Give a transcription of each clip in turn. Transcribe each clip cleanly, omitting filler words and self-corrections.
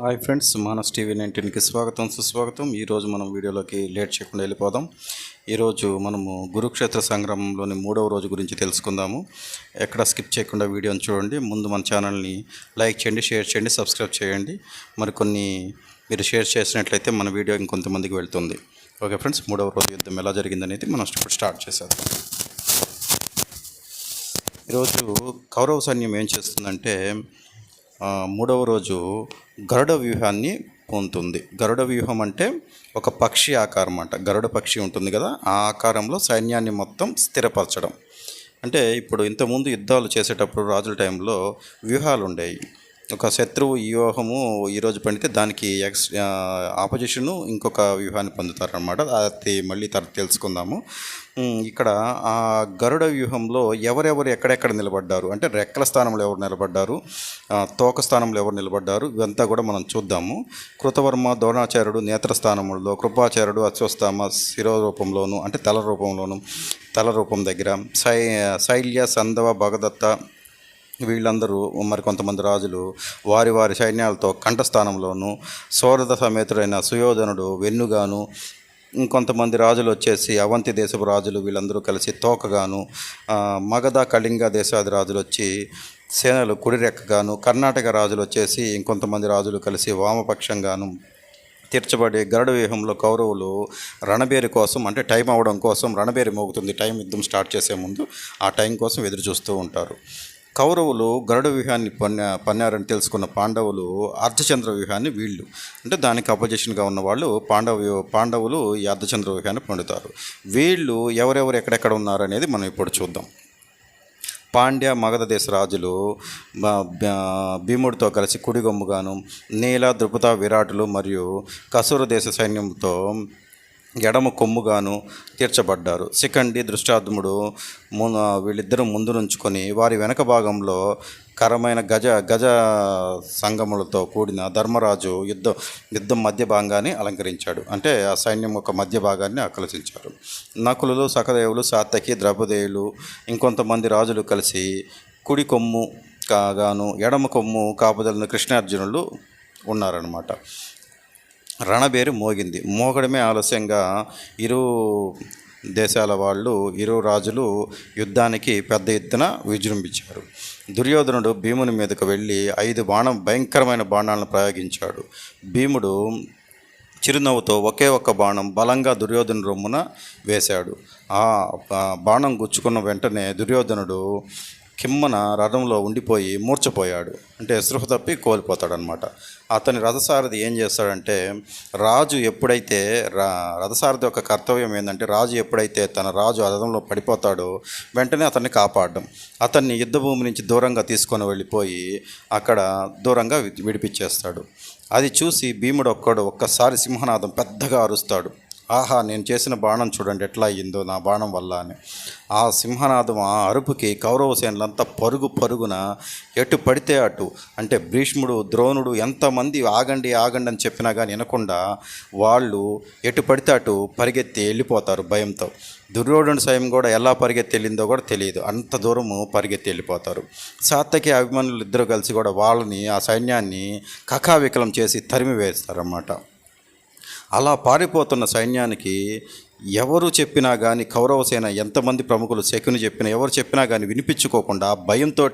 Hi friends, Manas TV 19కి స్వాగతం సుస్వాగతం. ఈరోజు మనం వీడియోలోకి లేట్ చేయకుండా వెళ్ళిపోదాం. ఈరోజు మనము కురుక్షేత్ర సంగ్రామంలోని 3వ రోజు గురించి తెలుసుకుందాము. ఎక్కడ స్కిప్ చేయకుండా వీడియోని చూడండి. ముందు మన ఛానల్ని లైక్ చేయండి, షేర్ చేయండి, సబ్స్క్రైబ్ చేయండి. మరికొన్ని మీరు షేర్ చేసినట్లయితే మన వీడియో ఇంకొంతమందికి వెళ్తుంది. ఓకే ఫ్రెండ్స్, 3వ రోజు యుద్ధం ఎలా జరిగిందనేది మనం ఇప్పుడు స్టార్ట్ చేసేద్దాం. ఈరోజు కౌరవ సైన్యం ఏం చేస్తుందంటే 3వ రోజు గరుడ వ్యూహాన్ని పొందుతుంది. గరుడ వ్యూహం అంటే ఒక పక్షి ఆకారం అంట. గరుడ పక్షి ఉంటుంది కదా, ఆ ఆకారంలో సైన్యాన్ని మొత్తం స్థిరపరచడం. అంటే ఇప్పుడు ఇంతకుముందు యుద్ధాలు చేసేటప్పుడు రాజుల టైంలో వ్యూహాలు ఉండేవి. ఒక శత్రువు ఈ వ్యూహము ఈరోజు పండితే దానికి ఆపోజిషను ఇంకొక వ్యూహాన్ని పొందుతారనమాట. అది మళ్ళీ తర్వాత తెలుసుకుందాము. ఇక్కడ ఆ గరుడ వ్యూహంలో ఎవరెవరు ఎక్కడెక్కడ నిలబడ్డారు అంటే రెక్కల స్థానంలో ఎవరు నిలబడ్డారు, తోక స్థానంలో ఎవరు నిలబడ్డారు, ఇవంతా కూడా మనం చూద్దాము. కృతవర్మ ద్రోణాచార్యుడు నేత్రస్థానంలో, కృపాచార్యుడు అశ్వత్థామ శిరోరూపంలోను అంటే తల రూపం దగ్గర, శైల్య సంధవ భగదత్త వీళ్ళందరూ మరికొంతమంది రాజులు వారి వారి సైన్యాలతో కంఠస్థానంలోను, సోరద సమేతుడైన సుయోధనుడు వెన్నుగాను, ఇంకొంతమంది రాజులు వచ్చేసి అవంతి దేశపు రాజులు వీళ్ళందరూ కలిసి తోకగాను, మగధ కళింగ దేశాది రాజులు వచ్చి సేనలు కుడిరెక్కగాను, కర్ణాటక రాజులు వచ్చేసి ఇంకొంతమంది రాజులు కలిసి వామపక్షంగాను తీర్చబడి గరుడ వ్యూహంలో కౌరవులు రణబేరి కోసం అంటే టైం అవ్వడం కోసం రణబేరి మోగుతుంది. టైం యుద్ధం స్టార్ట్ చేసే ముందు ఆ టైం కోసం ఎదురు చూస్తూ ఉంటారు. కౌరవులు గరుడ వ్యూహాన్ని పన్నారని తెలుసుకున్న పాండవులు అర్ధచంద్ర వ్యూహాన్ని వీళ్ళు అంటే దానికి అపోజిషన్గా ఉన్న వాళ్ళు పాండవులు ఈ అర్ధచంద్ర వ్యూహాన్ని పొందుతారు. వీళ్ళు ఎవరెవరు ఎక్కడెక్కడ ఉన్నారనేది మనం ఇప్పుడు చూద్దాం. పాండ్య మగధ దేశ రాజులు భీముడితో కలిసి కుడిగొమ్ముగాను, నీల ద్రుపద విరాటులు మరియు కసూర దేశ సైన్యంతో ఎడమ కొమ్ముగాను తీర్చబడ్డారు. శిఖండి దృష్టాద్ముడు వీళ్ళిద్దరూ ముందు నుంచుకొని వారి వెనక భాగంలో కరమైన గజ సంగములతో కూడిన ధర్మరాజు యుద్ధం మధ్య భాగాన్ని అలంకరించాడు. అంటే ఆ సైన్యం యొక్క మధ్య భాగాన్ని ఆకర్షించారు. నకులులు, సఖదేవులు, సాత్యకి, ద్రౌపదేయులు ఇంకొంతమంది రాజులు కలిసి కుడి కొమ్ము కాగాను ఎడమ కొమ్ము కాపుదలను కృష్ణార్జునులు ఉన్నారన్నమాట. రణబేరి మోగింది. మోగడమే ఆలస్యంగా ఇరు దేశాల వాళ్ళు, ఇరు రాజులు యుద్ధానికి పెద్ద ఎత్తున విజృంభించారు. దుర్యోధనుడు భీముని మీదకు వెళ్ళి 5 భయంకరమైన బాణాలను ప్రయోగించాడు. భీముడు చిరునవ్వుతో ఒకే ఒక్క బాణం బలంగా దుర్యోధను రొమ్మున వేశాడు. ఆ బాణం గుచ్చుకున్న వెంటనే దుర్యోధనుడు కిమ్మన రథంలో ఉండిపోయి మూర్చపోయాడు. అంటే స్పృహ తప్పి కోల్పోతాడనమాట. అతని రథసారథి ఏం చేస్తాడంటే రాజు ఎప్పుడైతే రథసారథి యొక్క కర్తవ్యం ఏంటంటే రాజు ఎప్పుడైతే తన రాజు రథంలో పడిపోతాడో వెంటనే అతన్ని కాపాడడం, అతన్ని యుద్ధభూమి నుంచి దూరంగా తీసుకొని వెళ్ళిపోయి అక్కడ దూరంగా విడిపించేస్తాడు. అది చూసి భీముడు ఒక్కసారి సింహనాదం పెద్దగా అరుస్తాడు. ఆహా, నేను చేసిన బాణం చూడండి ఎట్లా అయ్యిందో నా బాణం వల్ల అని. ఆ సింహనాదం, ఆ అరుపుకి కౌరవ సేనలంతా పరుగున ఎటు పడితే అటు అంటే భీష్ముడు, ద్రోణుడు ఎంతమంది ఆగండి అని చెప్పినా కానీ వినకుండా వాళ్ళు ఎటు పడితే అటు పరిగెత్తి వెళ్ళిపోతారు భయంతో. దుర్యోధన సైన్యం కూడా ఎలా పరిగెత్తి వెళ్ళిందో కూడా తెలియదు, అంత దూరము పరిగెత్తి వెళ్ళిపోతారు. సాత్యకి అభిమన్యులు ఇద్దరు కలిసి కూడా వాళ్ళని ఆ సైన్యాన్ని కకావికలం చేసి తరిమి వేస్తారన్నమాట. అలా పారిపోతున్న సైన్యానికి ఎవరు చెప్పినా కానీ కౌరవసేన ఎంతమంది ప్రముఖులు శకుని చెప్పినా ఎవరు చెప్పినా కానీ వినిపించుకోకుండా భయంతో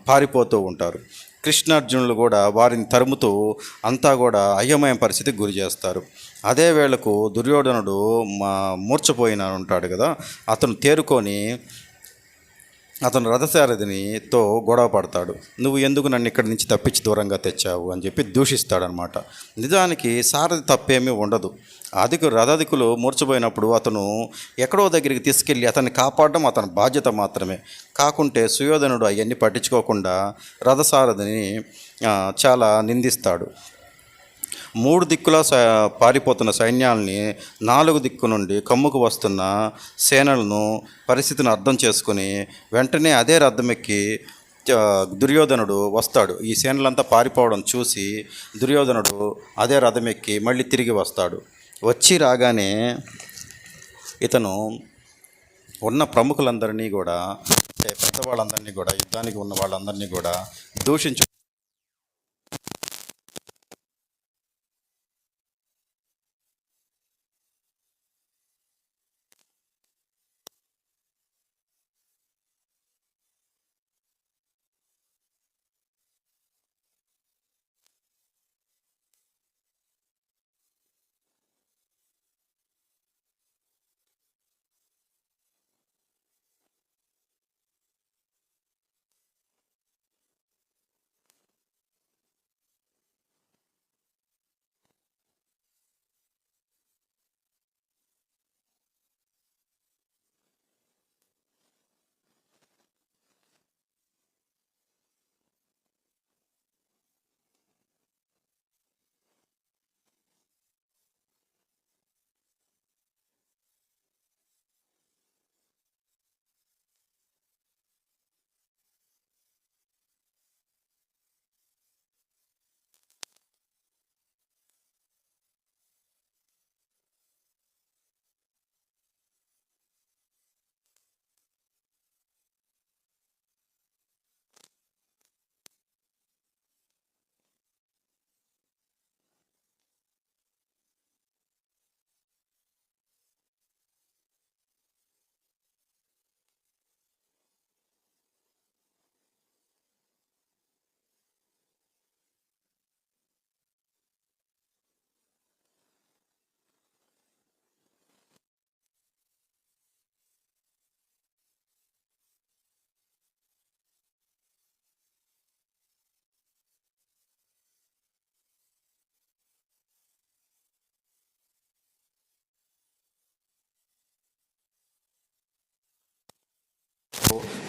పారిపోతూ ఉంటారు. కృష్ణార్జునులు కూడా వారిని తరుముతూ అంతా కూడా అయోమయం పరిస్థితికి గురి చేస్తారు. అదే వేళకు దుర్యోధనుడు మూర్చపోయిన ఉంటాడు కదా, అతను తేరుకొని అతను రథసారథినితో గొడవ పడతాడు. నువ్వు ఎందుకు నన్ను ఇక్కడి నుంచి తప్పించి దూరంగా తెచ్చావు అని చెప్పి దూషిస్తాడనమాట. నిజానికి సారథి తప్పేమీ ఉండదు. రథాధికులు మూర్చపోయినప్పుడు అతను ఎక్కడో దగ్గరికి తీసుకెళ్ళి అతన్ని కాపాడడం అతని బాధ్యత మాత్రమే. కాకుంటే సుయోధనుడు అవన్నీ పట్టించుకోకుండా రథసారథిని చాలా నిందిస్తాడు. 3 దిక్కులా పారిపోతున్న సైన్యాల్ని 4 దిక్కు నుండి కమ్ముకు వస్తున్న సేనలను పరిస్థితిని అర్థం చేసుకుని వెంటనే అదే రథం ఎక్కి దుర్యోధనుడు వస్తాడు. ఈ సేనలంతా పారిపోవడం చూసి దుర్యోధనుడు అదే రథం ఎక్కి మళ్ళీ తిరిగి వస్తాడు. వచ్చి రాగానే ఇతను ఉన్న ప్రముఖులందరినీ కూడా అంటే పెద్దవాళ్ళందరినీ కూడా యుద్ధానికి ఉన్న వాళ్ళందరినీ కూడా దూషించు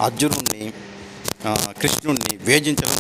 అర్జునుడిని కృష్ణుడిని వేధించడం.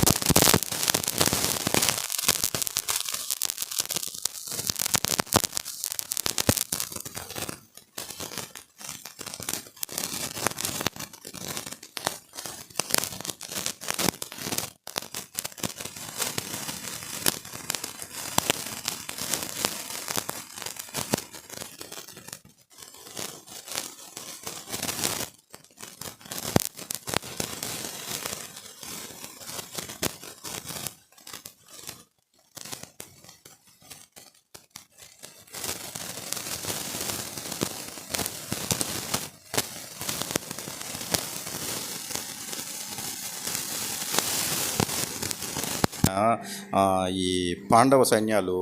ఈ పాండవ సైన్యాలు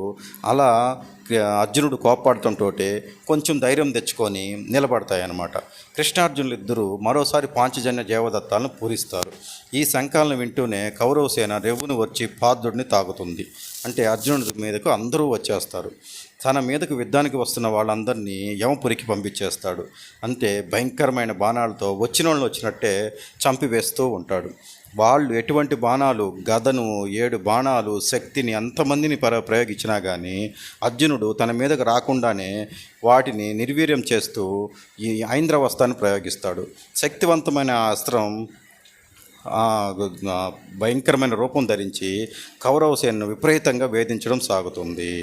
అలా అర్జునుడు కోప్పడటంతో కొంచెం ధైర్యం తెచ్చుకొని నిలబడతాయన్నమాట. కృష్ణార్జునులు ఇద్దరు మరోసారి పాంచజన్య దేవదత్తాలను పూరిస్తారు. ఈ శంఖాలను వింటూనే కౌరవ సేన రెవ్వును వచ్చి పార్థుడిని తాకుతుంది. అంటే అర్జునుడి మీదకు అందరూ వచ్చేస్తారు. తన మీదకు యుద్ధానికి వస్తున్న వాళ్ళందరినీ యమపురికి పంపించేస్తాడు. అంటే భయంకరమైన బాణాలతో వచ్చిన వాళ్ళు వచ్చినట్టే చంపివేస్తూ ఉంటాడు. వాళ్ళు ఎటువంటి బాణాలు, గదను, 7 బాణాలు, శక్తిని అంతమందిని ప్రయోగించినా కానీ అర్జునుడు తన మీదకు రాకుండానే వాటిని నిర్వీర్యం చేస్తూ ఈ ఐంద్రవస్త్రాన్ని ప్రయోగిస్తాడు. శక్తివంతమైన అస్త్రం భయంకరమైన రూపం ధరించి కౌరవ సేనను విపరీతంగా వేధించడం సాగుతుంది.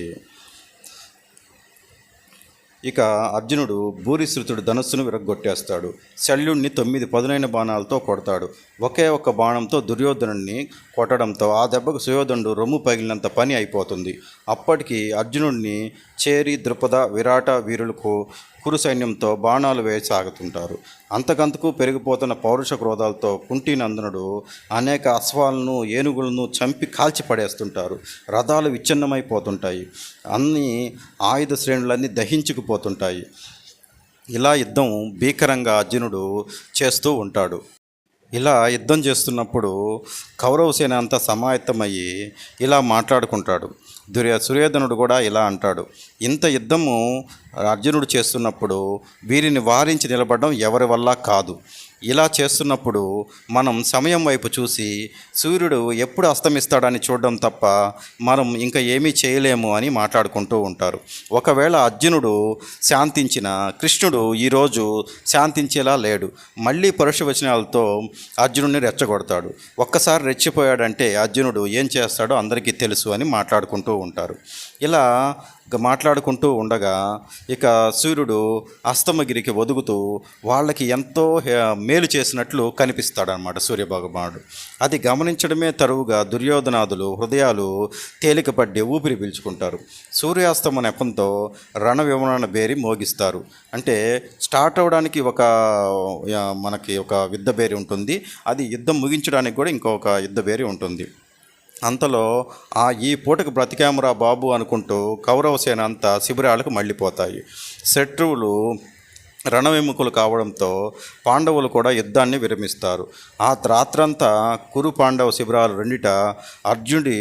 ఇక అర్జునుడు భూరిశ్రుతుడు ధనస్సును విరగ్గొట్టేస్తాడు. శల్యుణ్ణి 9 పదునైన బాణాలతో కొడతాడు. ఒకే ఒక్క బాణంతో దుర్యోధనుడిని కొట్టడంతో ఆ దెబ్బకు సుయోధనుడు రొమ్ము పగిలినంత పని అయిపోతుంది. అప్పటికి అర్జునుడిని చేరి ద్రుపద, విరాట వీరులకు కురు సైన్యంతో బాణాలు వేయసాగుతుంటారు. అంతకంతకు పెరిగిపోతున్న పౌరుష క్రోధాలతో కుంటీనందనుడు అనేక అశ్వాలను, ఏనుగులను చంపి కాల్చి పడేస్తుంటారు. రథాలు విచ్ఛిన్నమైపోతుంటాయి. అన్ని ఆయుధ శ్రేణులన్నీ దహించుకుపోతుంటాయి. ఇలా యుద్ధం భీకరంగా అర్జునుడు చేస్తూ ఉంటాడు. ఇలా యుద్ధం చేస్తున్నప్పుడు కౌరవ సేన అంతా సమాయత్తమయ్యి ఇలా మాట్లాడుకుంటాడు. సుయోధనుడు కూడా ఇలా అంటాడు, ఇంత యుద్ధము అర్జునుడు చేస్తున్నప్పుడు వీరిని వారించి నిలబడడం ఎవరి వల్ల కాదు. ఇలా చేస్తున్నప్పుడు మనం సమయం వైపు చూసి సూర్యుడు ఎప్పుడు అస్తమిస్తాడని చూడడం తప్ప మనం ఇంకా ఏమీ చేయలేము అని మాట్లాడుకుంటూ ఉంటారు. ఒకవేళ అర్జునుడు శాంతించిన కృష్ణుడు ఈరోజు శాంతించేలా లేడు. మళ్ళీ పరుషవచనాలతో అర్జునుడిని రెచ్చగొడతాడు. ఒక్కసారి రెచ్చిపోయాడంటే అర్జునుడు ఏం చేస్తాడో అందరికీ తెలుసు అని మాట్లాడుకుంటూ ఉంటారు. ఇలా మాట్లాడుకుంటూ ఉండగా ఇక సూర్యుడు అస్తమగిరికి ఒదుగుతూ వాళ్ళకి ఎంతో మేలు చేసినట్లు కనిపిస్తాడనమాట సూర్యభగవానుడు. అది గమనించడమే తరువుగా దుర్యోధనాదులు హృదయాలు తేలికపడ్డి ఊపిరి పీల్చుకుంటారు. సూర్యాస్తమ నెపంతో రణ విమాన బేరి మోగిస్తారు. అంటే స్టార్ట్ అవడానికి మనకి ఒక యుద్ధ బేరి ఉంటుంది. అది యుద్ధం ముగించడానికి కూడా ఇంకొక యుద్ధ బేరి ఉంటుంది. అంతలో ఈ పూటకు బ్రతికామురా బాబు అనుకుంటూ కౌరవ సేన అంతా శిబిరాలకు మళ్ళీపోతాయి. శత్రువులు రణవిముఖులు కావడంతో పాండవులు కూడా యుద్ధాన్ని విరమిస్తారు. ఆ రాత్రంతా కురు పాండవ శిబిరాలు రెండిట అర్జునుడి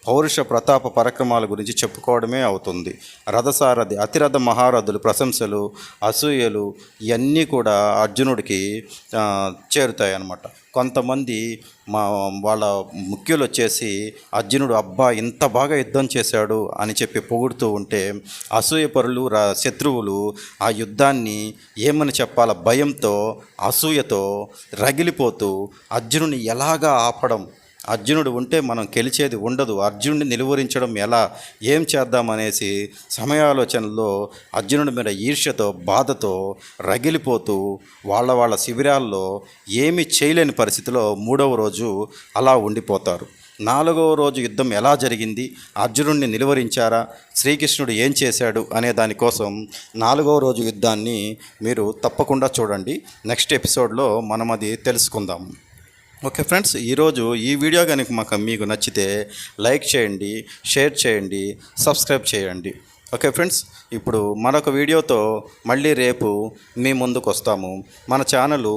పౌరుష ప్రతాప పరాక్రమాల గురించి చెప్పుకోవడమే అవుతుంది. రథసారథి, అతిరథ మహారథులు ప్రశంసలు, అసూయలు ఇవన్నీ కూడా అర్జునుడికి చేరుతాయి అన్నమాట. కొంతమంది వాళ్ళ ముఖ్యులు వచ్చేసి అర్జునుడు అబ్బా ఇంత బాగా యుద్ధం చేశాడు అని చెప్పి పొగుడుతూ ఉంటే అసూయపరులు శత్రువులు ఆ యుద్ధాన్ని ఏమని చెప్పాల భయంతో అసూయతో రగిలిపోతూ అర్జునుని ఎలాగా ఆపడం, అర్జునుడు ఉంటే మనం గెలిచేది ఉండదు, అర్జునుడిని నిలువరించడం ఎలా, ఏం చేద్దామనేసి సమయాలోచనలో అర్జునుడి మీద ఈర్ష్యతో బాధతో రగిలిపోతూ వాళ్ళ శిబిరాల్లో ఏమీ చేయలేని పరిస్థితిలో 3వ రోజు అలా ఉండిపోతారు. 4వ రోజు యుద్ధం ఎలా జరిగింది, అర్జునుడిని నిలువరించారా, శ్రీకృష్ణుడు ఏం చేశాడు అనే దానికోసం 4వ రోజు యుద్ధాన్ని మీరు తప్పకుండా చూడండి. నెక్స్ట్ ఎపిసోడ్లో మనం అది తెలుసుకుందాం. ఓకే ఫ్రెండ్స్, ఈరోజు ఈ వీడియో కనుక మీకు నచ్చితే లైక్ చేయండి, షేర్ చేయండి, సబ్స్క్రైబ్ చేయండి. ఓకే ఫ్రెండ్స్, ఇప్పుడు మరొక వీడియోతో మళ్ళీ రేపు మీ ముందుకు వస్తాము. మన ఛానల్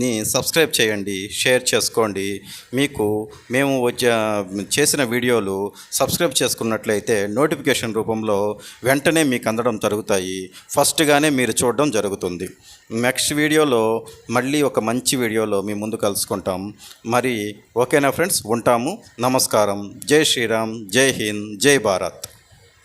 ని సబ్స్క్రైబ్ చేయండి, షేర్ చేసుకోండి. మీకు మేము చేసిన వీడియోలు సబ్స్క్రైబ్ చేసుకున్నట్లయితే నోటిఫికేషన్ రూపంలో వెంటనే మీకు అందడం జరుగుతాయి. ఫస్ట్గానే మీరు చూడడం జరుగుతుంది. నెక్స్ట్ వీడియోలో మళ్ళీ ఒక మంచి వీడియోలో మీ ముందు కలుసుకుంటాం. మరి ఓకేనా ఫ్రెండ్స్, ఉంటాము. నమస్కారం. జై శ్రీరామ్, జై హింద్, జై భారత్.